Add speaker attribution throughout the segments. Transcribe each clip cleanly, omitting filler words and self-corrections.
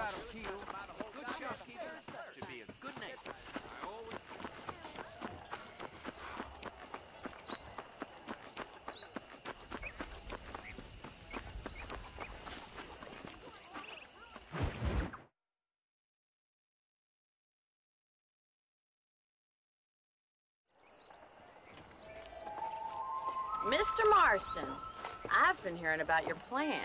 Speaker 1: Good shopkeeper should be a good neighbor. I always...
Speaker 2: Mr. Marston, I've been hearing about your plans.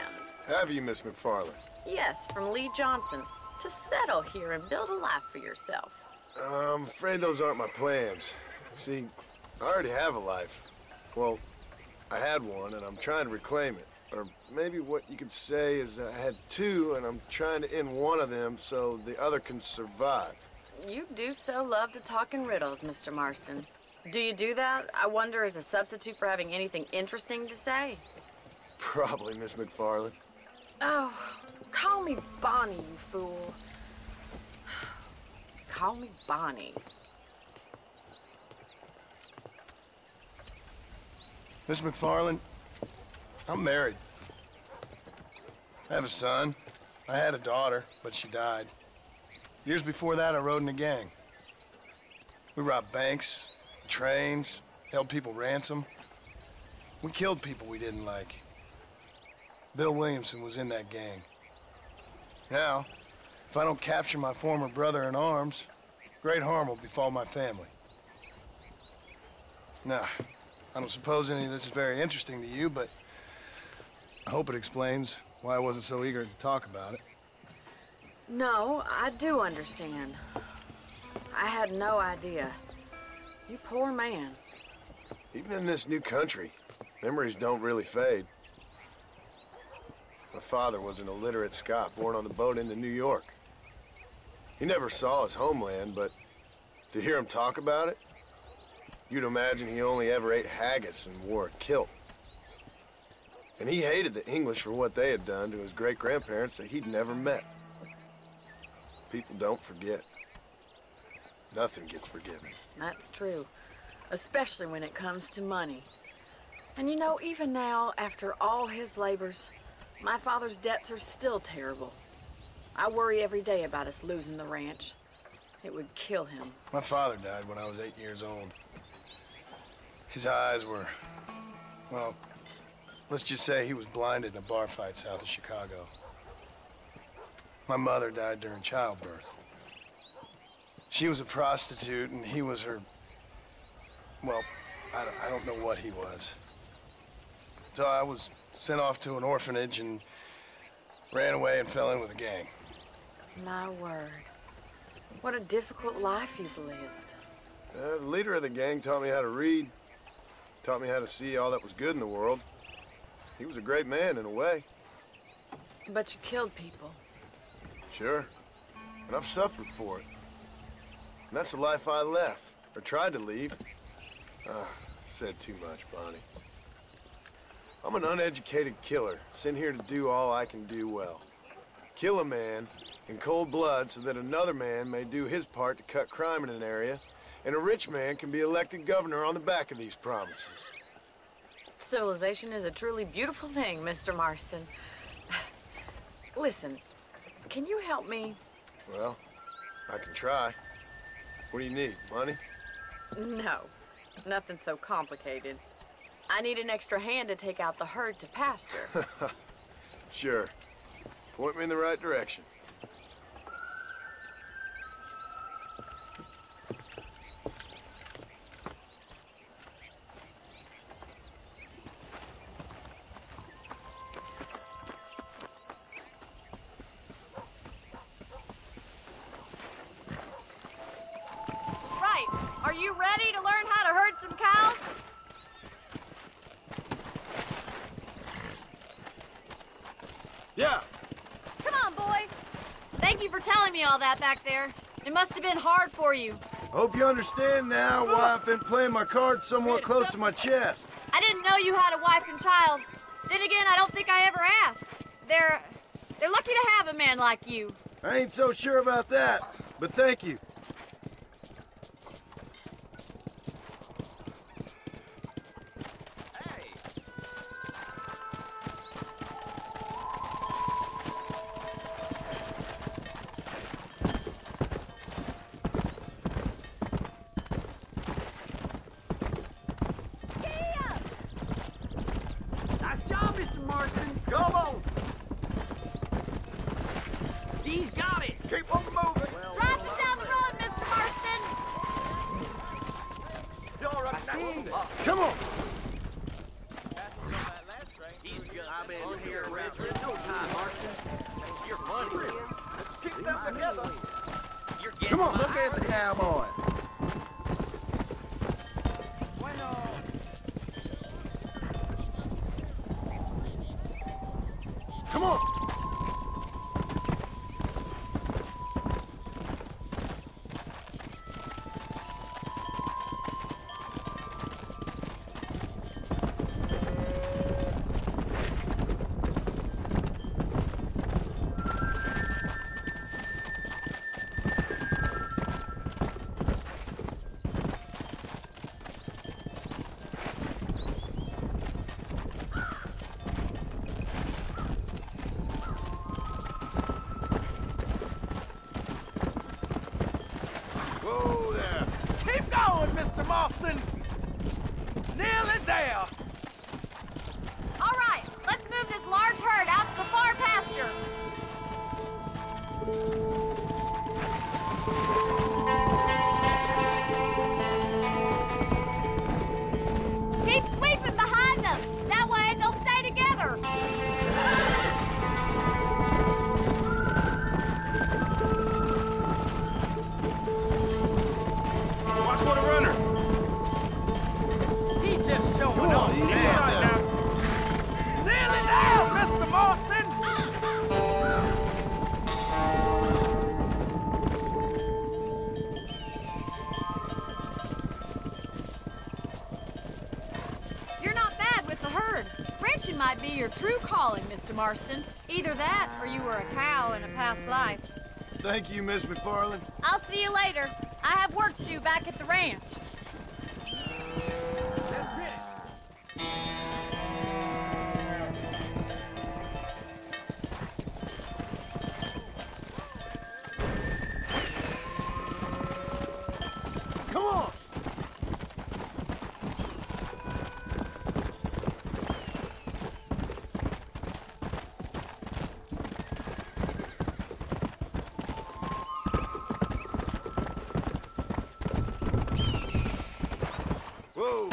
Speaker 3: Have you, Miss McFarland?
Speaker 2: Yes, from Lee Johnson, to settle here and build a life for yourself.
Speaker 3: I'm afraid those aren't my plans. See, I already have a life. Well, I had one, and I'm trying to reclaim it. Or maybe what you could say is I had two, and I'm trying to end one of them so the other can survive.
Speaker 2: You do so love to talk in riddles, Mr. Marston. Do you do that, I wonder, as a substitute for having anything interesting to say?
Speaker 3: Probably, Miss McFarland.
Speaker 2: Oh, call me Bonnie, you fool. Call me Bonnie.
Speaker 3: Miss McFarland, I'm married. I have a son. I had a daughter, but she died. Years before that, I rode in a gang. We robbed banks, trains, held people ransom. We killed people we didn't like. Bill Williamson was in that gang. Now, if I don't capture my former brother in arms, great harm will befall my family. Now, I don't suppose any of this is very interesting to you, but I hope it explains why I wasn't so eager to talk about it.
Speaker 2: No, I do understand. I had no idea. You poor man.
Speaker 3: Even in this new country, memories don't really fade. My father was an illiterate Scot born on the boat into New York. He never saw his homeland, but to hear him talk about it, you'd imagine he only ever ate haggis and wore a kilt. And he hated the English for what they had done to his great-grandparents that he'd never met. People don't forget. Nothing gets forgiven.
Speaker 2: That's true, especially when it comes to money. And you know, even now, after all his labors, my father's debts are still terrible. I worry every day about us losing the ranch. It would kill him.
Speaker 3: My father died when I was 8 years old. His eyes were, well, let's just say he was blinded in a bar fight south of Chicago. My mother died during childbirth. She was a prostitute, and he was her, well, I don't know what he was. So I was sent off to an orphanage and ran away and fell in with a gang.
Speaker 2: My word. What a difficult life you've lived.
Speaker 3: The leader of the gang taught me how to read, taught me how to see all that was good in the world. He was a great man in a way.
Speaker 2: But you killed people.
Speaker 3: Sure. And I've suffered for it. And that's the life I left, or tried to leave. Said too much, Bonnie. I'm an uneducated killer, sent here to do all I can do well. Kill a man in cold blood so that another man may do his part to cut crime in an area, and a rich man can be elected governor on the back of these promises.
Speaker 2: Civilization is a truly beautiful thing, Mr. Marston. Listen, can you help me?
Speaker 3: Well, I can try. What do you need, money?
Speaker 2: No, nothing so complicated. I need an extra hand to take out the herd to pasture.
Speaker 3: Sure. Point me in the right direction.
Speaker 2: Right. Are you ready to learn how to herd some cows?
Speaker 3: Yeah.
Speaker 2: Come on, boys. Thank you for telling me all that back there. It must have been hard for you.
Speaker 3: Hope you understand now why I've been playing my cards somewhat close to my chest.
Speaker 2: I didn't know you had a wife and child. Then again, I don't think I ever asked. They're lucky to have a man like you.
Speaker 3: I ain't so sure about that, but thank you.
Speaker 1: job in here around here in no time, Marston. You're funny. Let's kick them together. You're getting
Speaker 4: Come on, look at the cowboy. Come on. Whoa there.
Speaker 1: Keep going, Mr. Marston. Nearly there.
Speaker 5: All right, let's move this large herd out to the far pasture. Keep sweeping behind them. That way they'll stay together.
Speaker 1: Watch for the runner. He's just showing off.
Speaker 4: easy
Speaker 1: Yeah.
Speaker 4: up there.
Speaker 1: Nearly there, Mr. Marston.
Speaker 5: You're not bad with the herd. Ranching might be your true calling, Mr. Marston. Either that, or you were a cow in a past life.
Speaker 3: Thank you, Miss McFarland.
Speaker 5: I'll see you later. I have work to do back at the ranch.
Speaker 3: Come on. Whoa.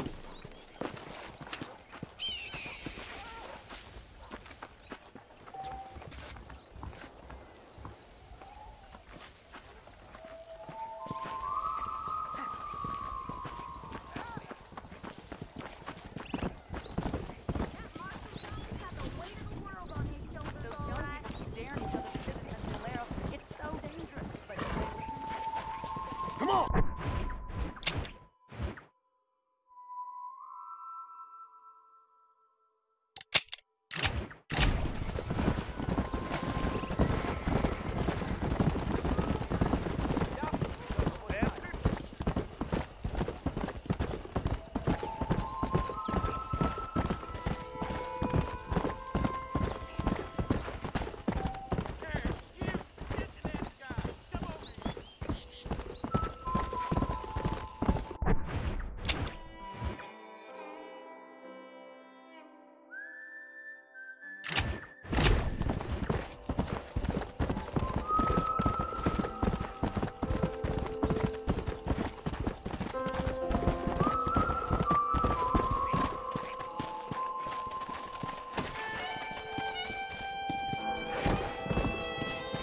Speaker 3: Come on.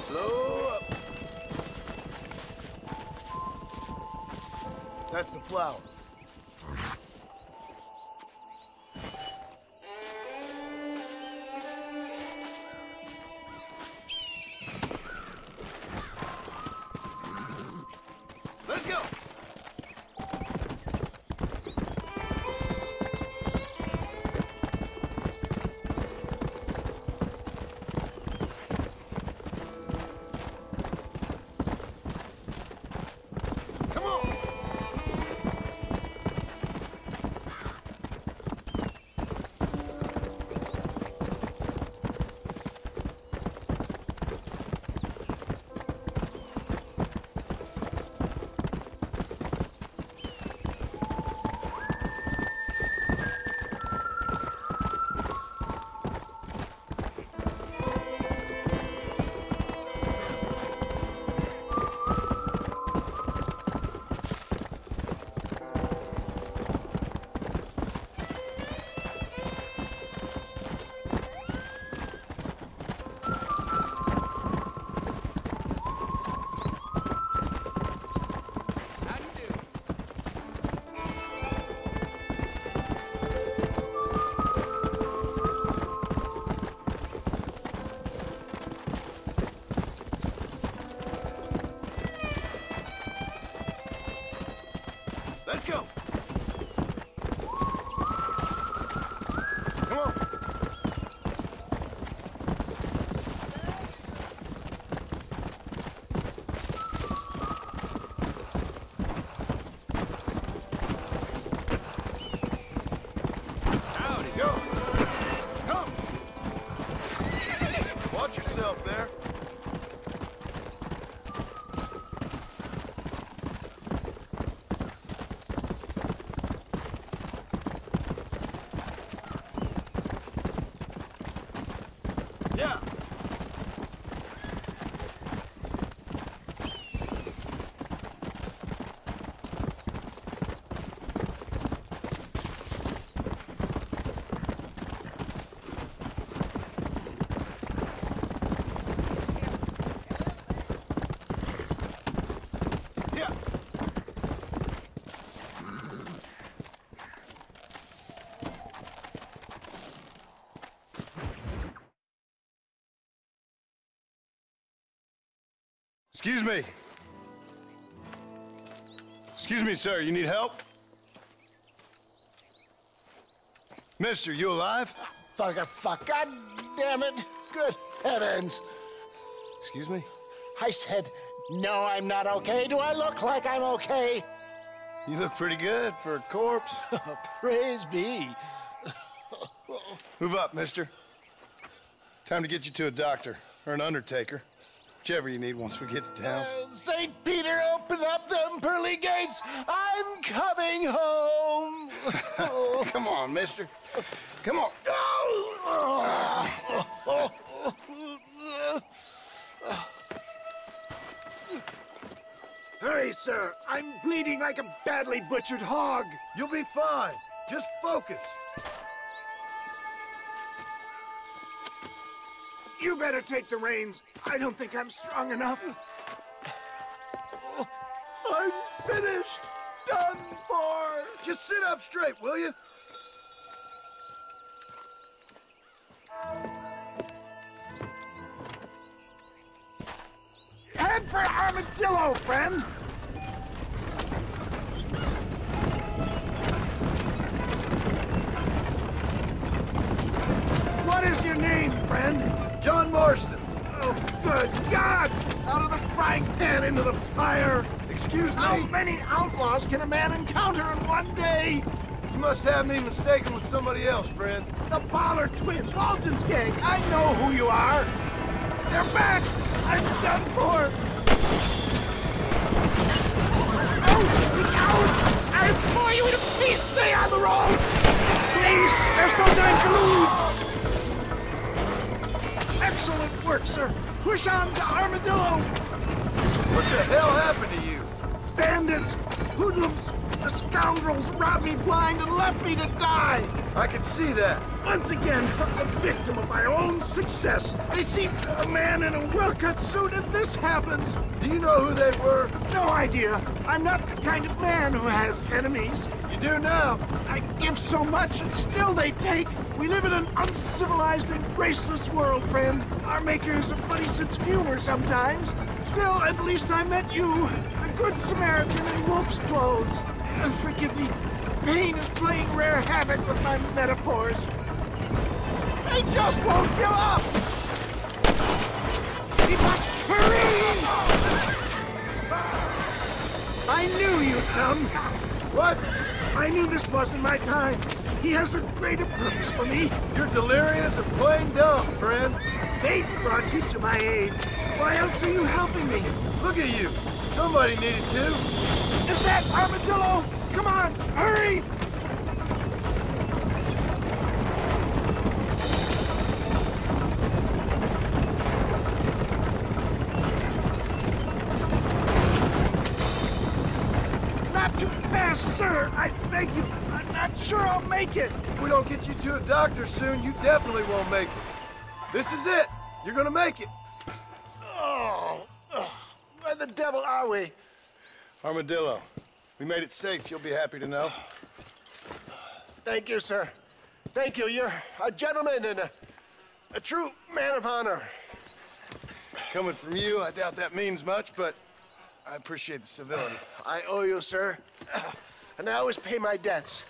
Speaker 3: Slow up. That's the flour. Let's go. Come on. Excuse me. Excuse me, sir. You need help? Mister, you alive?
Speaker 4: Fuck. God damn it. Good heavens.
Speaker 3: Excuse me?
Speaker 4: I said, no, I'm not okay. Do I look like I'm okay?
Speaker 3: You look pretty good for a corpse.
Speaker 4: Praise be.
Speaker 3: Move up, mister. Time to get you to a doctor or an undertaker. Whichever you need once we get to town.
Speaker 4: St. Peter, open up them pearly gates. I'm coming home.
Speaker 3: Come on, mister. Come on.
Speaker 4: Hurry, sir. I'm bleeding like a badly butchered hog.
Speaker 3: You'll be fine. Just focus.
Speaker 4: You better take the reins. I don't think I'm strong enough. I'm finished. Done for.
Speaker 3: Just sit up straight, will you?
Speaker 4: Head for Armadillo, friend. What is your name, friend?
Speaker 3: John Marston.
Speaker 4: Oh, good God! Out of the frying pan into the fire!
Speaker 3: Excuse
Speaker 4: How
Speaker 3: me.
Speaker 4: many outlaws can a man encounter in one day?
Speaker 3: You must have me mistaken with somebody else, friend.
Speaker 4: The Baller twins, Walton's gang. I know who you are. They're back. I'm done for. Out! I'll pour you into pieces. Stay on the road. Please, there's no time to lose. Excellent work, sir. Push on to Armadillo.
Speaker 3: What the hell happened to you?
Speaker 4: Bandits, hoodlums, the scoundrels robbed me blind and left me to die.
Speaker 3: I can see that.
Speaker 4: Once again, a victim of my own success. I see a man in a well-cut suit and this happens.
Speaker 3: Do you know who they were?
Speaker 4: No idea. I'm not the kind of man who has enemies.
Speaker 3: You do now.
Speaker 4: I give so much and still they take. We live in an uncivilized and graceless world, friend. Our makers a funny sense of humor sometimes. Still, at least I met you, the good Samaritan in wolf's clothes. And forgive me, pain is playing rare havoc with my metaphors. They just won't give up! We must hurry! I knew you'd come.
Speaker 3: What?
Speaker 4: I knew this wasn't my time. He has a greater purpose for me.
Speaker 3: You're delirious and plain dumb, friend.
Speaker 4: Fate brought you to my aid. Why else are you helping me?
Speaker 3: Look at you. Somebody needed to.
Speaker 4: Is that Armadillo? Come on, hurry! Not too fast, sir. I beg you. I'm not sure I'll make it.
Speaker 3: If we don't get you to a doctor soon, you definitely won't make it. This is it. You're gonna make it.
Speaker 4: Oh, where the devil are we?
Speaker 3: Armadillo. We made it safe, you'll be happy to know.
Speaker 4: Thank you, sir. Thank you. You're a gentleman and a true man of honor.
Speaker 3: Coming from you, I doubt that means much, but I appreciate the civility.
Speaker 4: I owe you, sir. And I always pay my debts.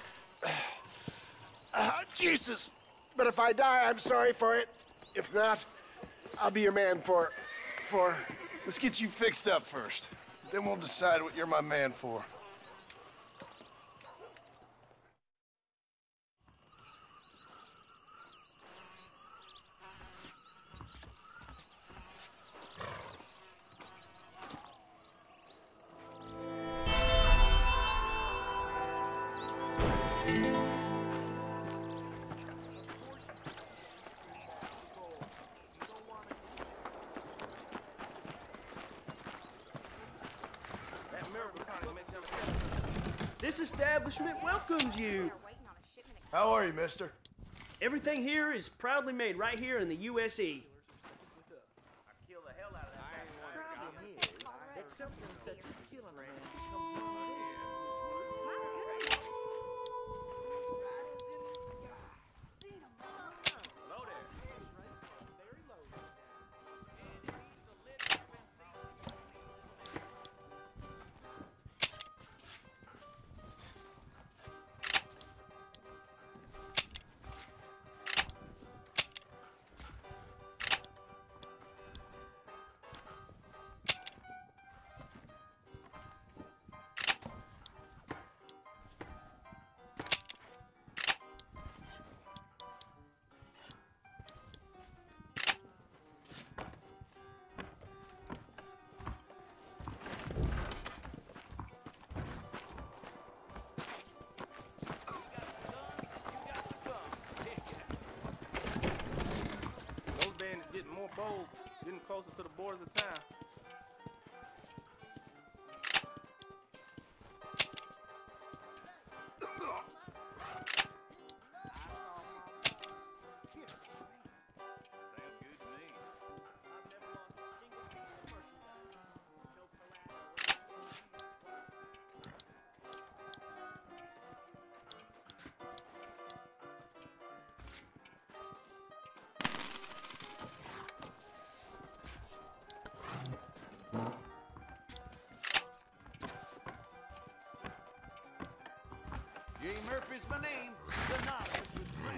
Speaker 4: Jesus. But if I die, I'm sorry for it. If not, I'll be your man for...
Speaker 3: Let's get you fixed up first. Then we'll decide what you're my man for.
Speaker 6: This establishment welcomes you.
Speaker 3: How are you, mister?
Speaker 6: Everything here is proudly made right here in the USE.
Speaker 7: bold, getting closer to the borders of town.
Speaker 1: J. Murphy's my name. The novelist was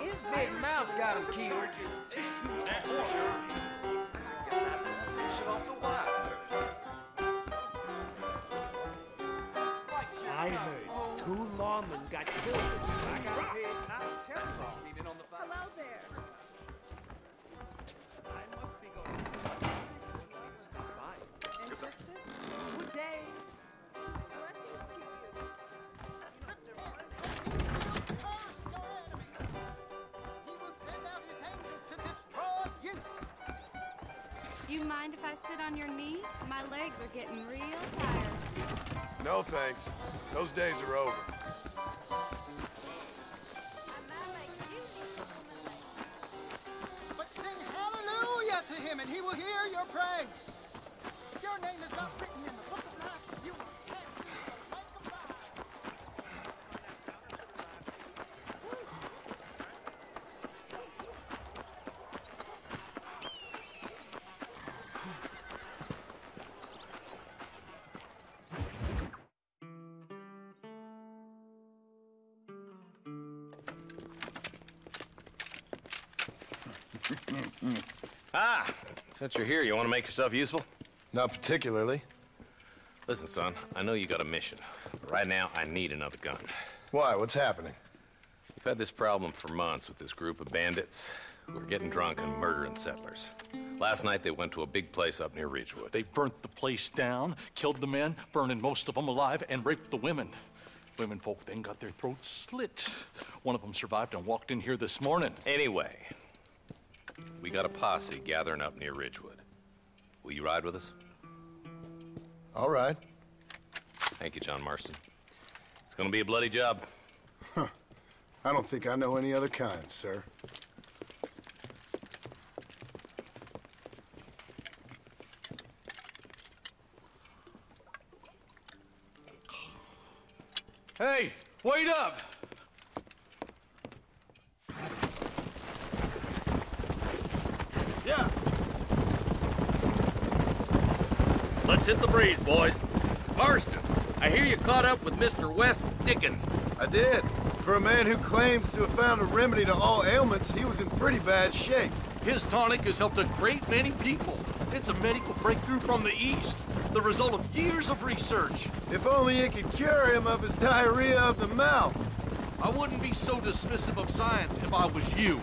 Speaker 8: His big mouth got him killed.
Speaker 1: That's for sure.
Speaker 4: I heard 2 lawmen got killed. I got paid not to tell you.
Speaker 5: Hello there.
Speaker 1: I must be going. Stop by.
Speaker 5: Interested? Good day. Blessings to you.
Speaker 9: You mind if I sit on your knee? My legs are getting real tired.
Speaker 3: No thanks. Those days are over.
Speaker 10: But sing hallelujah to him, and he will hear your praise. If your name is not written in the book of life, you will stand in the lake of fire.
Speaker 11: Ah, since you're here, you want to make yourself useful?
Speaker 3: Not particularly.
Speaker 11: Listen, son, I know you got a mission, but right now I need another gun.
Speaker 3: Why? What's happening?
Speaker 11: We've had this problem for months with this group of bandits who are getting drunk and murdering settlers. Last night they went to a big place up near Ridgewood.
Speaker 12: They burnt the place down, killed the men, burning most of them alive, and raped the women. Women folk then got their throats slit. One of them survived and walked in here this morning.
Speaker 11: Anyway, we got a posse gathering up near Ridgewood. Will you ride with us?
Speaker 3: All right.
Speaker 11: Thank you, John Marston. It's gonna be a bloody job.
Speaker 3: I don't think I know any other kind, sir.
Speaker 12: Hey, wait up!
Speaker 3: Yeah.
Speaker 13: Let's hit the breeze, boys. Marston, I hear you caught up with Mr. West Dickens.
Speaker 3: I did. For a man who claims to have found a remedy to all ailments, he was in pretty bad shape.
Speaker 12: His tonic has helped a great many people. It's a medical breakthrough from the East, the result of years of research.
Speaker 3: If only it could cure him of his diarrhea of the mouth.
Speaker 12: I wouldn't be so dismissive of science if I was you.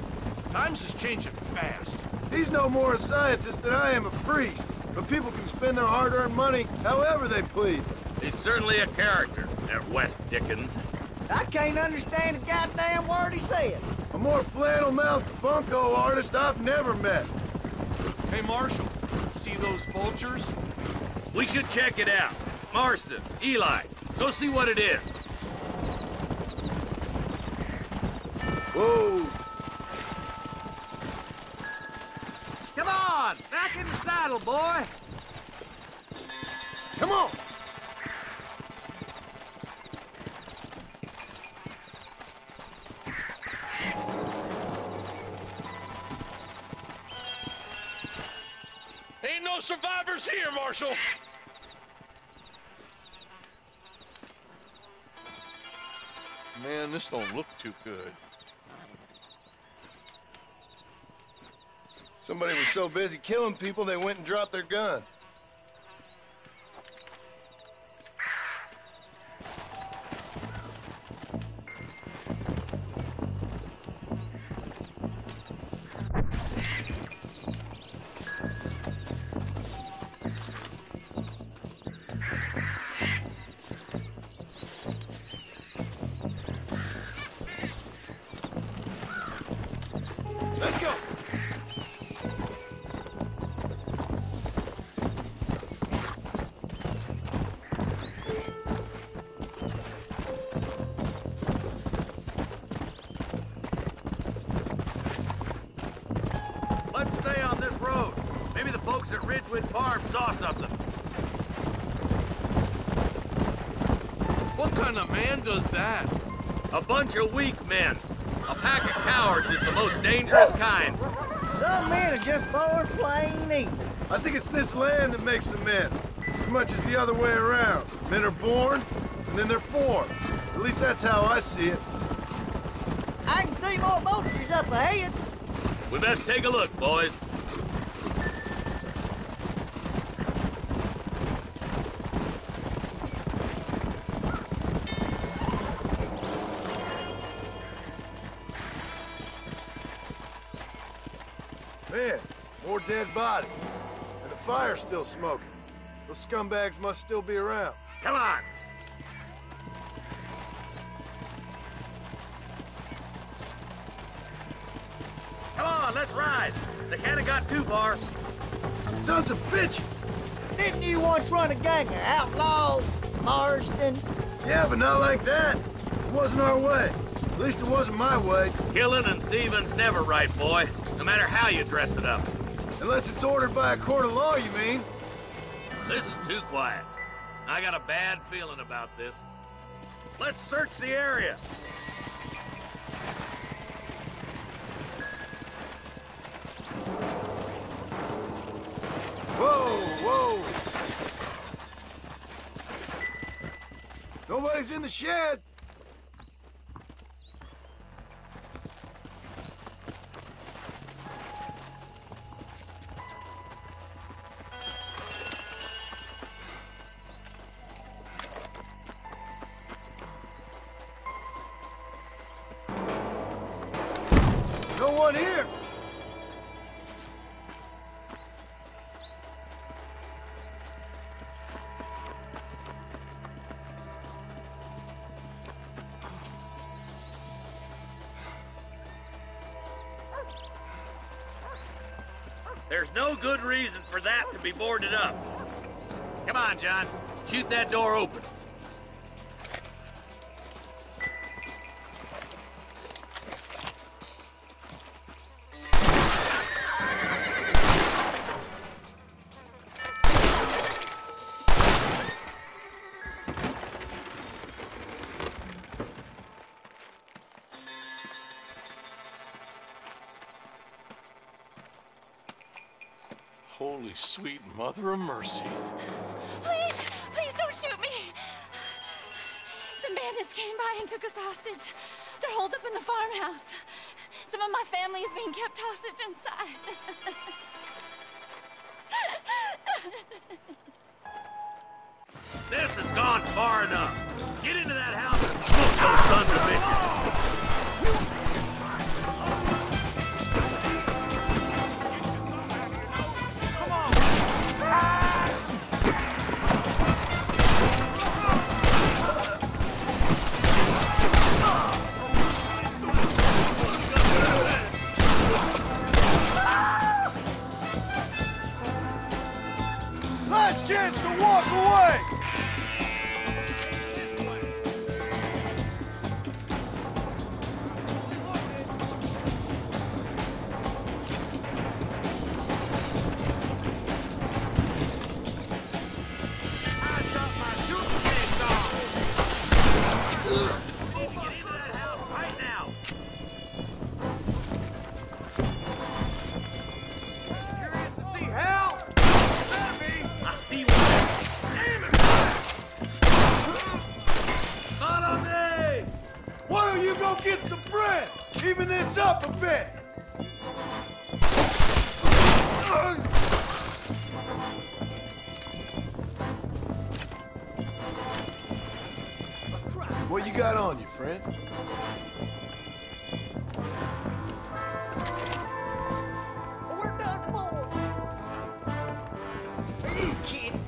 Speaker 12: Times is changing fast.
Speaker 3: He's no more a scientist than I am a priest. But people can spend their hard-earned money however they please.
Speaker 13: He's certainly a character, that West Dickens.
Speaker 8: I can't understand a goddamn word he said.
Speaker 3: A more flannel-mouthed bunco artist I've never met.
Speaker 12: Hey, Marshal, see those vultures?
Speaker 13: We should check it out. Marston, Eli, go see what it is.
Speaker 3: Whoa.
Speaker 1: Come on! Back in the saddle, boy!
Speaker 3: Come on!
Speaker 12: Ain't no survivors here, Marshal! Man, this don't look too good.
Speaker 3: Somebody was so busy killing people, they went and dropped their gun.
Speaker 13: Ridgewood Farm saw something.
Speaker 14: What kind of man does that?
Speaker 13: A bunch of weak men. A pack of cowards is the most dangerous kind.
Speaker 8: Some men are just born plain evil.
Speaker 3: I think it's this land that makes them men, as much as the other way around. Men are born, and then they're formed. At least that's how I see it.
Speaker 8: I can see more vultures up ahead.
Speaker 13: We best take a look, boys.
Speaker 3: Man, more dead bodies. And the fire's still smoking. Those scumbags must still be around.
Speaker 13: Come on! Come on, let's ride! They can't have got too far.
Speaker 3: Sons of bitches!
Speaker 8: Didn't you once run a gang of outlaws, Marston?
Speaker 3: Yeah, but not like that. It wasn't our way. At least it wasn't my way.
Speaker 13: Killing and thieving's never right, boy. No matter how you dress it up.
Speaker 3: Unless it's ordered by a court of law, you mean?
Speaker 13: This is too quiet. I got a bad feeling about this. Let's search the area.
Speaker 3: Whoa, whoa! Nobody's in the shed. No one here.
Speaker 13: There's no good reason for that to be boarded up. Come on, John. Shoot that door open.
Speaker 12: Holy sweet mother of mercy.
Speaker 9: Please, please don't shoot me. Some bandits came by and took us hostage. They're holed up in the farmhouse. Some of my family is being kept hostage inside.
Speaker 13: This has gone far enough. Get into that house and smoke those sons of bitches.
Speaker 3: Last chance to walk away! Get some bread! Even this up a bit! What you got on you, friend?
Speaker 8: We're done for. Are you kidding?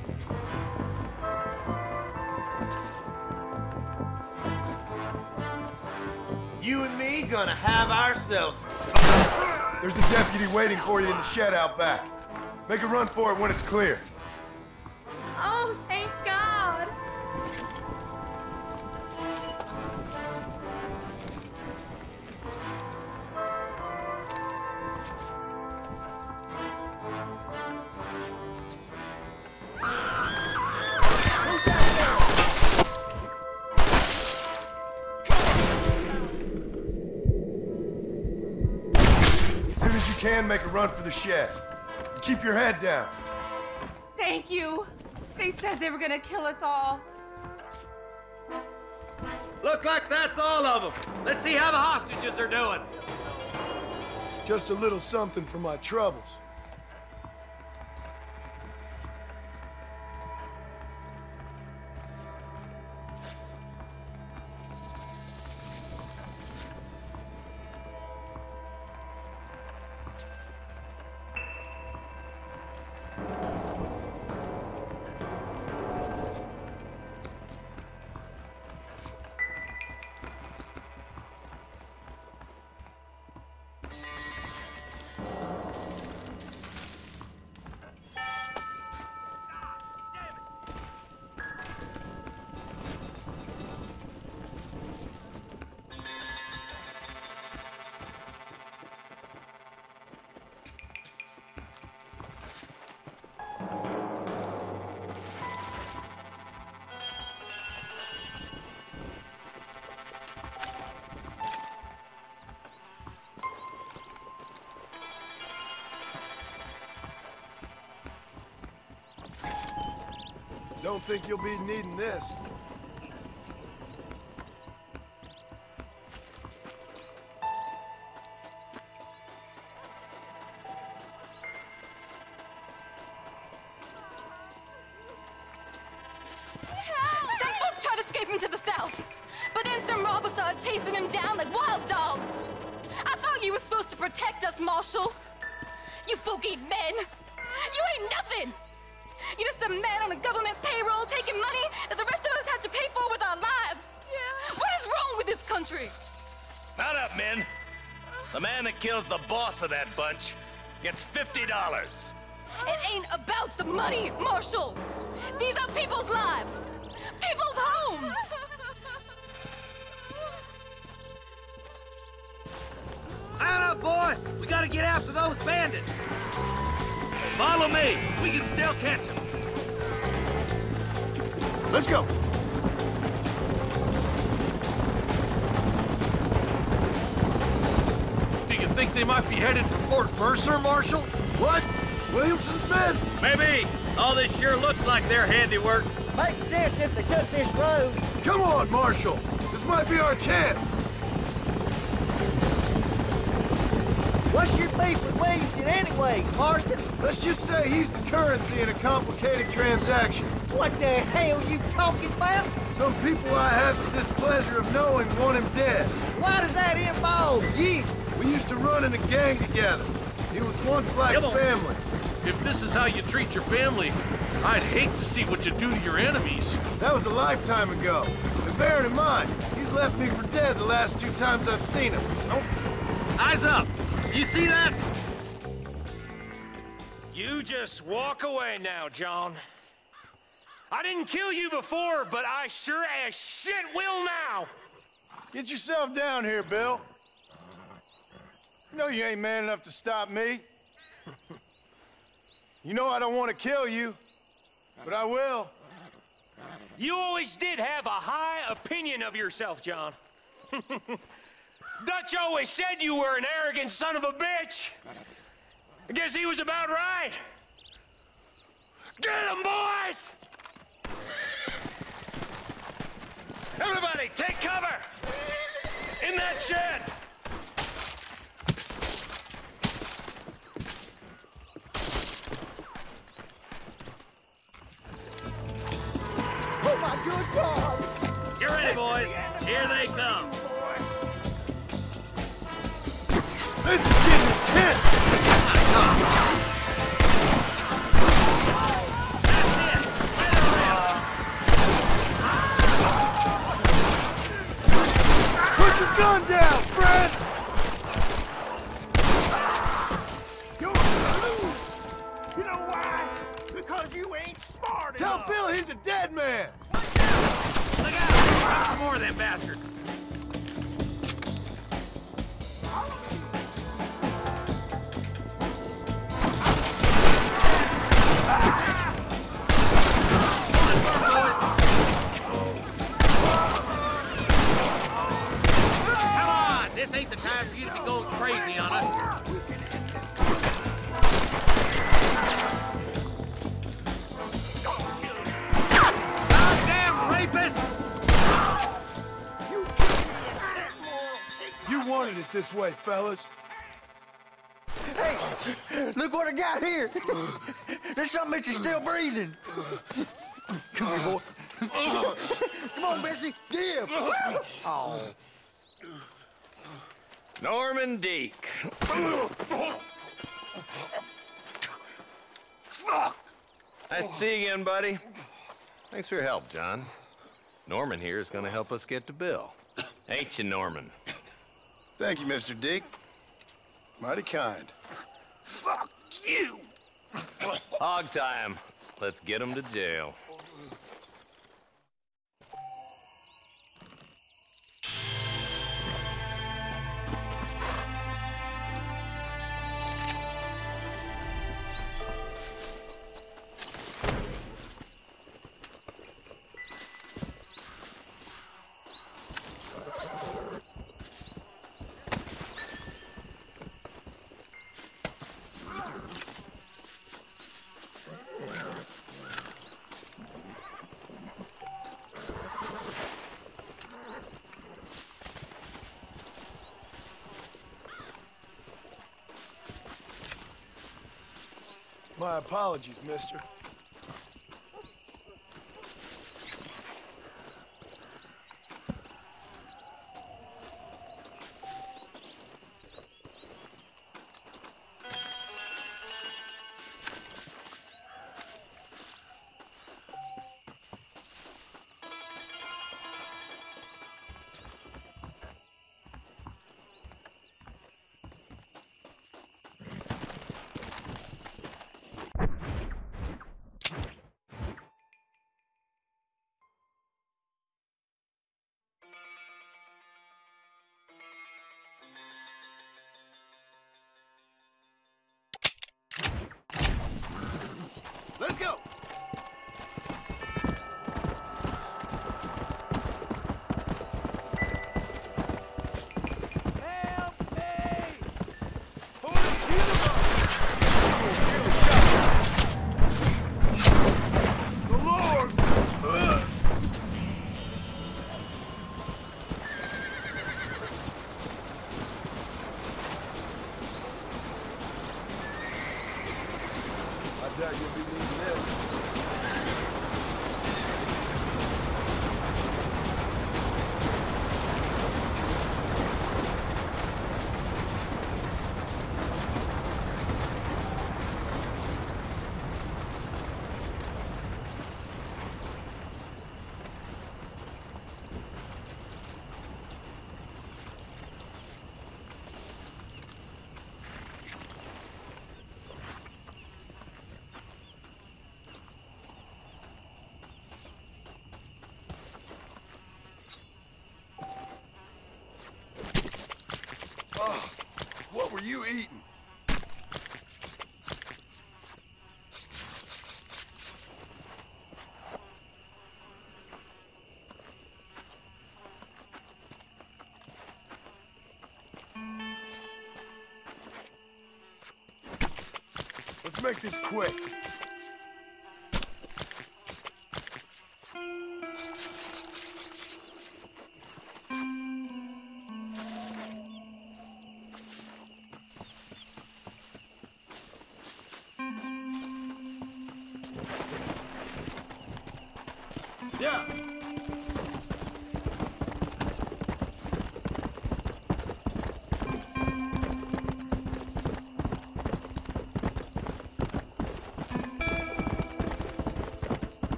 Speaker 3: You and me gonna have ourselves some fun. There's a deputy waiting for you in the shed out back. Make a run for it when it's clear.
Speaker 9: Oh, thank God.
Speaker 3: as you can, make a run for the shed. And keep your head down.
Speaker 15: Thank you. They said they were gonna kill us all.
Speaker 13: Look like that's all of them. Let's see how the hostages are doing.
Speaker 3: Just a little something for my troubles. Don't think you'll be needing this.
Speaker 9: Some folk tried escaping to the south, but then some robbers started chasing him down like wild dogs. I thought you were supposed to protect us, Marshal. You folk ain't men. You ain't nothing. You're just a man on a government payroll taking money that the rest of us have to pay for with our lives. Yeah. What is wrong with this country?
Speaker 11: Mount up, men. The man that kills the boss of that bunch gets $50.
Speaker 9: It ain't about the money, Marshal. These are people's lives, people's homes.
Speaker 13: Man up, boy! We gotta get after those bandits! Follow me! We can still catch them!
Speaker 3: Let's go!
Speaker 14: Do you think they might be headed for Fort Mercer, Marshal?
Speaker 3: What? Williamson's men?
Speaker 13: Maybe! All this sure looks like their handiwork.
Speaker 8: Makes sense if they took this road.
Speaker 3: Come on, Marshal! This might be our chance!
Speaker 8: What's your beef with Williamson anyway, Marston?
Speaker 3: Let's just say he's the currency in a complicated transaction.
Speaker 8: What the hell you talking about?
Speaker 3: Some people I have the displeasure of knowing want him dead.
Speaker 8: Why does that involve you?
Speaker 3: We used to run in a gang together. He was once like family.
Speaker 14: If this is how you treat your family, I'd hate to see what you do to your enemies.
Speaker 3: That was a lifetime ago. And bearing in mind, he's left me for dead the last 2 times I've seen him.
Speaker 13: Eyes up! You see that?
Speaker 1: You just walk away now, John. I didn't kill you before, but I sure as shit will now.
Speaker 3: Get yourself down here, Bill. You know you ain't man enough to stop me. You know I don't want to kill you, but I will.
Speaker 1: You always did have a high opinion of yourself, John. Dutch always said you were an arrogant son of a bitch. I guess he was about right. Get him, boys! Everybody, take cover! In that shed!
Speaker 8: Oh my good God!
Speaker 13: Get ready, boys. Here they come.
Speaker 3: This is getting intense! Put your gun down, Fred!
Speaker 4: You're loose. You know why? Because you ain't smart enough.
Speaker 3: Tell Bill he's a dead man!
Speaker 13: Look out! Come some more of them bastards. This ain't the time for you to be going crazy on us.
Speaker 3: wanted it this way, fellas.
Speaker 8: Hey, look what I got here. There's something that you're still breathing. Come here, boy. Come on, Bessie, give. Oh.
Speaker 11: Norman Deek.
Speaker 3: Fuck!
Speaker 11: Nice to see you again, buddy. Thanks for your help, John. Norman here is gonna help us get to Bill. Ain't you, Norman?
Speaker 3: Thank you, Mr. Deek. Mighty kind.
Speaker 4: Fuck you!
Speaker 11: Hog time. Let's get him to jail.
Speaker 3: My apologies, mister.
Speaker 4: Let's go!
Speaker 3: I doubt you'll be needing this. Oh, what were you eating? Let's make this quick. Yeah.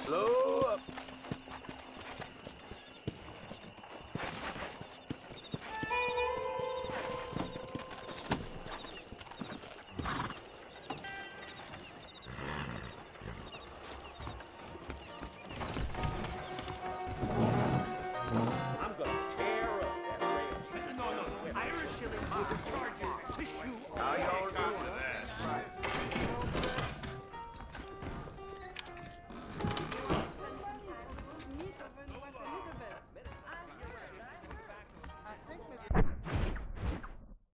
Speaker 3: Slow up.
Speaker 16: How y'all